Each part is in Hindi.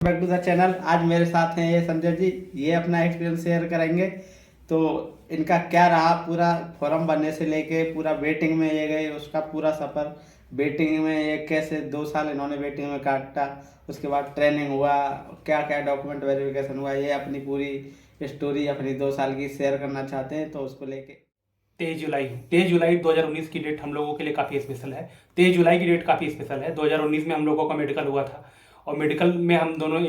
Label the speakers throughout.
Speaker 1: Back to the channel. आज मेरे साथ हैं ये संजय जी, ये अपना एक्सपीरियंस शेयर करेंगे। तो इनका क्या रहा पूरा फॉर्म बनने से लेके पूरा वेटिंग में ये गए, उसका पूरा सफ़र। वेटिंग में ये कैसे 2 साल इन्होंने वेटिंग में काटा, उसके बाद ट्रेनिंग हुआ, क्या क्या डॉक्यूमेंट वेरिफिकेशन हुआ, ये अपनी पूरी स्टोरी अपनी 2 साल की शेयर करना चाहते हैं। तो उसको लेके
Speaker 2: 23 जुलाई 2019 की डेट हम लोगों के लिए काफ़ी स्पेशल है। 23 जुलाई की डेट काफ़ी स्पेशल है। 2019 में हम लोगों का मेडिकल हुआ था और मेडिकल में हम दोनों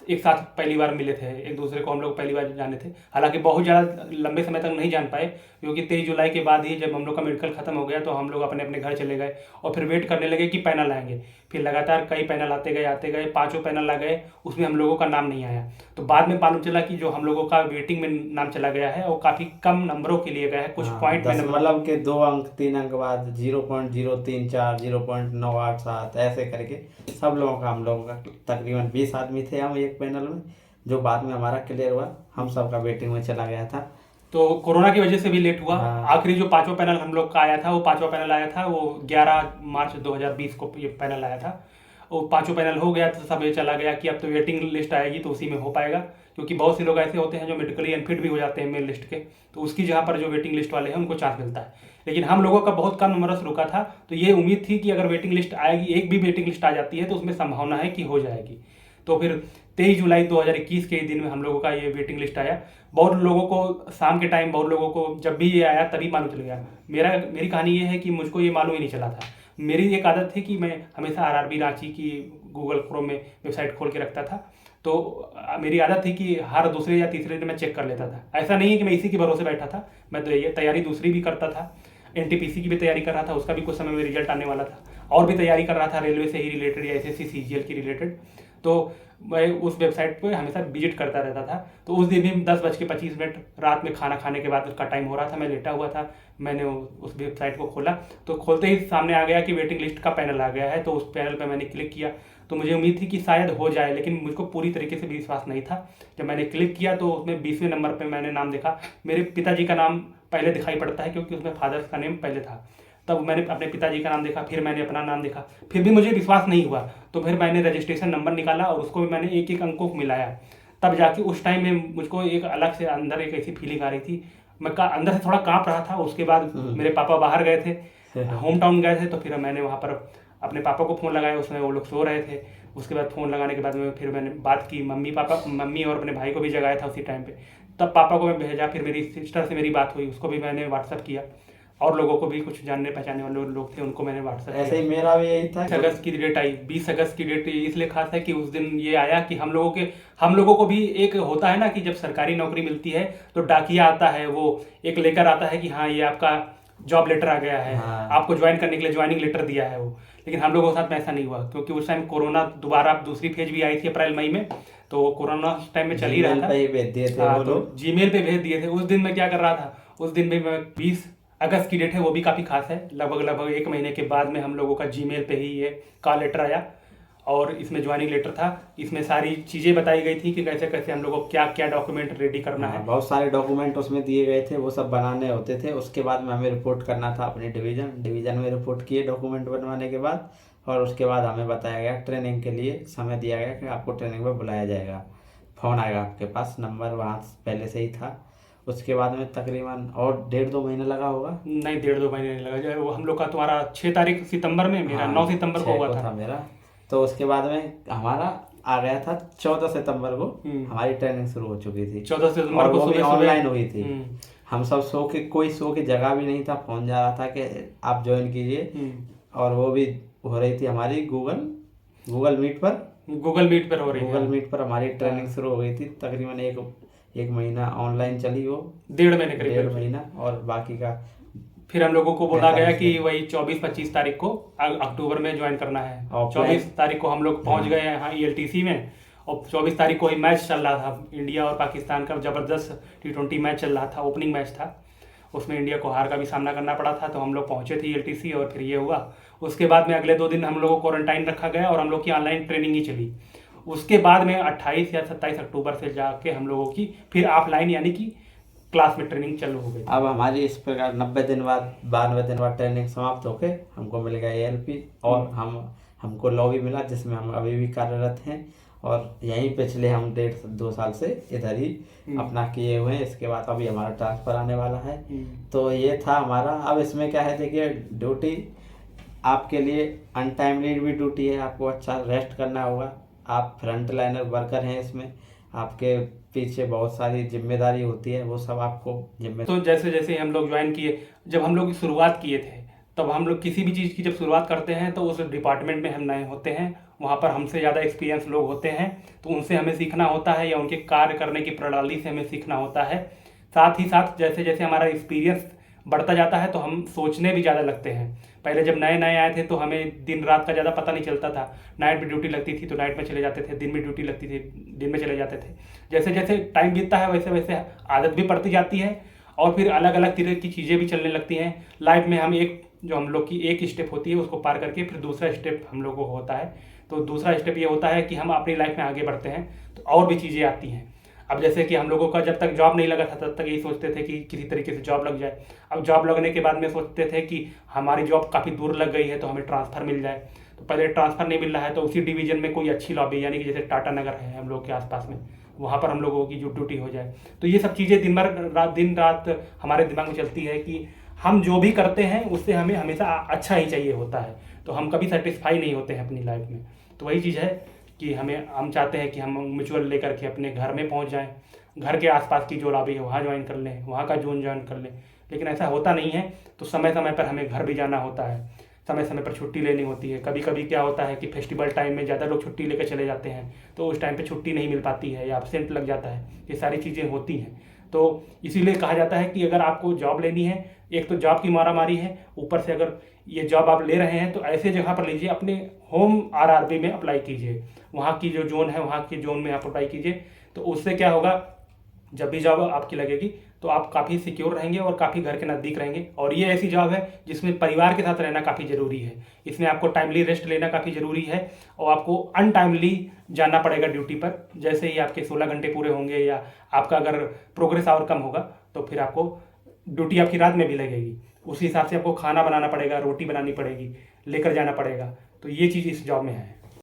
Speaker 2: एक साथ पहली बार मिले थे। एक दूसरे को हम लोग पहली बार जाने थे, हालांकि बहुत ज़्यादा लंबे समय तक नहीं जान पाए, क्योंकि 23 जुलाई के बाद ही जब हम लोग का मेडिकल ख़त्म हो गया तो हम लोग अपने अपने घर चले गए और फिर वेट करने लगे कि पैनल आएंगे। फिर लगातार कई पैनल आते गए, 5 पैनल आ गए, उसमें हम लोगों का नाम नहीं आया। तो बाद में मालूम चला कि जो हम लोगों का वेटिंग में नाम चला गया है वो काफ़ी कम नंबरों के लिए गया है, कुछ पॉइंट में नंबर।
Speaker 1: दशमलव के 2 अंक 3 अंक बाद 0.034 0.987 ऐसे करके सब लोगों का, हम लोगों का तकरीबन 20 आदमी थे हम एक पैनल में, जो बाद में हमारा क्लियर हुआ। हम सबका वेटिंग में चला गया था।
Speaker 2: तो कोरोना की वजह से भी लेट हुआ।
Speaker 1: हाँ।
Speaker 2: आखिरी जो 5वां पैनल हम लोग का आया था, वो 5वां पैनल आया था, वो 11 मार्च 2020 को ये पैनल आया था। वो 5वां पैनल हो गया तो सब ये चला गया कि अब तो वेटिंग लिस्ट आएगी तो उसी में हो पाएगा, क्योंकि बहुत से लोग ऐसे होते हैं जो मेडिकली अनफिट भी हो जाते हैं मेल लिस्ट के, तो उसकी जगह पर जो वेटिंग लिस्ट वाले हैं उनको चांस मिलता है। लेकिन हम लोगों का बहुत कम नंबर से रुका था, तो ये उम्मीद थी कि अगर वेटिंग लिस्ट आएगी, एक भी वेटिंग लिस्ट आ जाती है तो उसमें संभावना है कि हो जाएगी। तो फिर 23 जुलाई 2021 के दिन में हम लोगों का ये वेटिंग लिस्ट आया। बहुत लोगों को शाम के टाइम, बहुत लोगों को जब भी ये आया तभी मालूम चल गया। मेरी कहानी ये है कि मुझको ये मालूम ही नहीं चला था। मेरी एक आदत थी कि मैं हमेशा आरआरबी रांची की गूगल क्रोम में वेबसाइट खोल के रखता था। तो मेरी आदत थी कि हर दूसरे या तीसरे दिन मैं चेक कर लेता था। ऐसा नहीं है कि मैं इसी के भरोसे बैठा था, मैं तो ये तैयारी दूसरी भी करता था। एनटीपीसी की भी तैयारी कर रहा था, उसका भी कुछ समय में रिजल्ट आने वाला था। और भी तैयारी कर रहा था रेलवे से ही रिलेटेड या एसएससी सीजीएल की रिलेटेड। तो मैं उस वेबसाइट पे हमेशा विजिट करता रहता था। तो उस दिन भी 10:25 रात में खाना खाने के बाद उसका टाइम हो रहा था, मैं लेटा हुआ था। मैंने उस वेबसाइट को खोला, तो खोलते ही सामने आ गया कि वेटिंग लिस्ट का पैनल आ गया है। तो उस पैनल पर मैंने क्लिक किया, तो मुझे उम्मीद थी कि शायद हो जाए, लेकिन मुझको पूरी तरीके से भी विश्वास नहीं था। जब मैंने क्लिक किया तो उसमें 20वें नंबर पर मैंने नाम देखा। मेरे पिताजी का नाम पहले दिखाई पड़ता है, क्योंकि उसमें फादर्स का नेम पहले था। तब मैंने अपने पिताजी का नाम देखा, फिर मैंने अपना नाम देखा, फिर भी मुझे विश्वास नहीं हुआ। तो फिर मैंने रजिस्ट्रेशन नंबर निकाला और उसको भी मैंने एक एक अंकों को मिलाया। तब जाके उस टाइम में मुझको एक अलग से अंदर एक ऐसी फीलिंग आ रही थी। मैं अंदर से थोड़ा कांप रहा था। उसके बाद मेरे पापा बाहर गए थे, होम टाउन गए थे, तो फिर मैंने वहाँ पर अपने पापा को फ़ोन लगाया। उसमें वो लोग सो रहे थे। उसके बाद फ़ोन लगाने के बाद में फिर मैंने बात की, मम्मी और अपने भाई को भी जगाया था उसी टाइम पे। तब पापा को मैं भेजा, फिर मेरी सिस्टर से मेरी बात हुई, उसको भी मैंने व्हाट्सअप किया। और लोगों को भी, कुछ जानने पहचानने वाले लोग थे, उनको मैंने व्हाट्सएप
Speaker 1: ऐसे ही मेरा भी यही था।
Speaker 2: 20 अगस्त की डेट आई। 20 अगस्त की डेट इसलिए खास है कि उस दिन ये आया कि हम लोगों को भी एक होता है ना कि जब सरकारी नौकरी मिलती है तो डाकिया आता है, वो एक लेकर आता है कि हाँ ये आपका जॉब लेटर आ गया है,
Speaker 1: हाँ।
Speaker 2: आपको ज्वाइन करने के लिए ज्वाइनिंग लेटर दिया है वो। लेकिन हम लोगों के साथ में ऐसा नहीं हुआ, क्योंकि उस टाइम कोरोना दोबारा दूसरी फेज भी आई थी अप्रैल मई में। तो कोरोना उस टाइम में चल ही रहा
Speaker 1: जीमेल
Speaker 2: था।
Speaker 1: पे ही भेज दिए थे
Speaker 2: हाँ,
Speaker 1: वो
Speaker 2: तो
Speaker 1: लोग।
Speaker 2: जीमेल पे भेज दिए थे। उस दिन मैं क्या कर रहा था, उस दिन भी मैं 20 अगस्त की डेट है, वो भी काफ़ी खास है। लगभग 1 महीने के बाद में हम लोगों का जीमेल पे ही ये कॉल लेटर आया और इसमें ज्वाइनिंग लेटर था। इसमें सारी चीज़ें बताई गई थी कि कैसे कैसे हम लोगों को क्या क्या डॉक्यूमेंट रेडी करना है।
Speaker 1: बहुत सारे डॉक्यूमेंट उसमें दिए गए थे, वो सब बनाने होते थे। उसके बाद में हमें रिपोर्ट करना था अपने डिवीज़न में रिपोर्ट किए डॉक्यूमेंट बनवाने के बाद। और उसके बाद हमें बताया गया ट्रेनिंग के लिए समय दिया गया कि आपको ट्रेनिंग में बुलाया जाएगा, फ़ोन आएगा आपके पास, नंबर वहाँ पहले से ही था। उसके बाद में तकरीबन और 1.5-2 महीने लगा होगा।
Speaker 2: नहीं, 1.5-2 महीने नहीं लगा। जो हम लोग का तुम्हारा 6 तारीख सितंबर में, मेरा
Speaker 1: हाँ,
Speaker 2: 9 सितंबर को
Speaker 1: 6
Speaker 2: हुआ
Speaker 1: को
Speaker 2: था।
Speaker 1: था मेरा। तो उसके बाद में हमारा आ गया था 14 सितंबर को। हमारी ट्रेनिंग शुरू हो चुकी थी
Speaker 2: 14 सितंबर
Speaker 1: और
Speaker 2: को
Speaker 1: वो भी
Speaker 2: सुबह
Speaker 1: ऑनलाइन
Speaker 2: सुबह।
Speaker 1: हुई थी। हम सब सो की जगह भी नहीं था, फोन जा रहा था कि आप ज्वाइन कीजिए। और वो भी हो रही थी हमारी गूगल मीट पर।
Speaker 2: गूगल मीट पर हो रही है।
Speaker 1: गूगल मीट पर हमारी ट्रेनिंग शुरू हो गई थी। तकरीबन एक महीना ऑनलाइन चली वो,
Speaker 2: 1.5 महीने करीब
Speaker 1: 1.5 महीना। और बाकी का
Speaker 2: फिर हम लोगों को बोला गया
Speaker 1: 45
Speaker 2: कि
Speaker 1: दिन
Speaker 2: वही 24-25 तारीख को अक्टूबर में ज्वाइन करना है।
Speaker 1: ऑफलाइन।
Speaker 2: 24 तारीख को हम लोग पहुंच गए यहाँ ईएलटीसी में। और 24 तारीख को ही मैच चल रहा था, इंडिया और पाकिस्तान का ज़बरदस्त T20 मैच चल रहा था, ओपनिंग मैच था। उसमें इंडिया को हार का भी सामना करना पड़ा था। तो हम लोग पहुंचे थे ईएलटीसी और फिर ये हुआ। उसके बाद में अगले 2 दिन हम लोग को क्वारंटाइन रखा गया और हम लोग की ऑनलाइन ट्रेनिंग ही चली। उसके बाद में 28 या 27 अक्टूबर से जाके हम लोगों की फिर ऑफलाइन यानी कि क्लास में ट्रेनिंग चालू हो गई।
Speaker 1: अब हमारी इस प्रकार 90 दिन बाद 92 दिन बाद ट्रेनिंग समाप्त होके हमको मिल गया एएलपी और हमको लॉबी मिला जिसमें हम अभी भी कार्यरत हैं। और यहीं पिछले हम 1.5-2 साल से इधर ही अपना किए हुए हैं। इसके बाद अभी हमारा ट्रांसफ़र आने वाला है। तो ये था हमारा। अब इसमें क्या है, देखिए ड्यूटी आपके लिए अनटाइमली भी ड्यूटी है, आपको अच्छा रेस्ट करना होगा। आप फ्रंट लाइनर वर्कर हैं, इसमें आपके पीछे बहुत सारी जिम्मेदारी होती है, वो सब आपको
Speaker 2: तो जैसे जैसे हम लोग ज्वाइन किए, जब हम लोग शुरुआत किए थे, तब हम लोग किसी भी चीज़ की जब शुरुआत करते हैं तो उस डिपार्टमेंट में हम नए होते हैं, वहाँ पर हमसे ज़्यादा एक्सपीरियंस लोग होते हैं, तो उनसे हमें सीखना होता है या उनके कार्य करने की प्रणाली से हमें सीखना होता है। साथ ही साथ जैसे जैसे हमारा एक्सपीरियंस बढ़ता जाता है तो हम सोचने भी ज़्यादा लगते हैं। पहले जब नए नए आए थे तो हमें दिन रात का ज़्यादा पता नहीं चलता था। नाइट में ड्यूटी लगती थी तो नाइट में चले जाते थे, दिन में ड्यूटी लगती थी दिन में चले जाते थे। जैसे जैसे टाइम बीतता है वैसे वैसे आदत भी पड़ती जाती है और फिर अलग अलग तरह की चीज़ें भी चलने लगती हैं लाइफ में। हम हम लोग की एक स्टेप होती है, उसको पार करके फिर दूसरा स्टेप हम लोग को होता है। तो दूसरा स्टेप ये होता है कि हम अपनी लाइफ में आगे बढ़ते हैं तो और भी चीज़ें आती हैं। अब जैसे कि हम लोगों का जब तक जॉब नहीं लगा था तब तक यही सोचते थे कि किसी तरीके से जॉब लग जाए। अब जॉब लगने के बाद में सोचते थे कि हमारी जॉब काफ़ी दूर लग गई है तो हमें ट्रांसफ़र मिल जाए। तो पहले ट्रांसफ़र नहीं मिल रहा है तो उसी डिवीज़न में कोई अच्छी लॉबी, यानी कि जैसे टाटा नगर है हम लोग के आसपास में, वहाँ पर हम लोगों की जो ड्यूटी हो जाए। तो ये सब चीज़ें दिन रात हमारे दिमाग में चलती है कि हम जो भी करते हैं उससे हमें हमेशा अच्छा ही चाहिए होता है, तो हम कभी सेटिस्फाई नहीं होते हैं अपनी लाइफ में। तो वही चीज़ है कि हम चाहते हैं कि हम म्यूचुअल लेकर के अपने घर में पहुंच जाएं, घर के आसपास की जो लॉबी है वहाँ ज्वाइन कर लें, वहाँ का जोन ज्वाइन कर लें। लेकिन ऐसा होता नहीं है, तो समय समय पर हमें घर भी जाना होता है, समय समय पर छुट्टी लेनी होती है। कभी कभी क्या होता है कि फेस्टिवल टाइम में ज़्यादा लोग छुट्टी लेकर चले जाते हैं तो उस टाइम पे छुट्टी नहीं मिल पाती है या एब्सेंट लग जाता है, ये सारी चीज़ें होती हैं। तो इसीलिए कहा जाता है कि अगर आपको जॉब लेनी है, एक तो जॉब की मारामारी है, ऊपर से अगर ये जॉब आप ले रहे हैं तो ऐसे जगह पर लीजिए, अपने होम आरआरबी में अप्लाई कीजिए, वहाँ की जो जोन है वहाँ के जोन में आप अप्लाई कीजिए। तो उससे क्या होगा, जब भी जॉब आपकी लगेगी तो आप काफ़ी सिक्योर रहेंगे और काफ़ी घर के नज़दीक रहेंगे। और ये ऐसी जॉब है जिसमें परिवार के साथ रहना काफ़ी ज़रूरी है। इसमें आपको टाइमली रेस्ट लेना काफ़ी ज़रूरी है और आपको अनटाइमली जाना पड़ेगा ड्यूटी पर। जैसे ही आपके 16 घंटे पूरे होंगे या आपका अगर प्रोग्रेस आवर कम होगा तो फिर आपको ड्यूटी आपकी रात में भी लगेगी। उसी हिसाब से आपको खाना बनाना पड़ेगा, रोटी बनानी पड़ेगी, लेकर जाना पड़ेगा। तो ये चीज़ इस जॉब में है।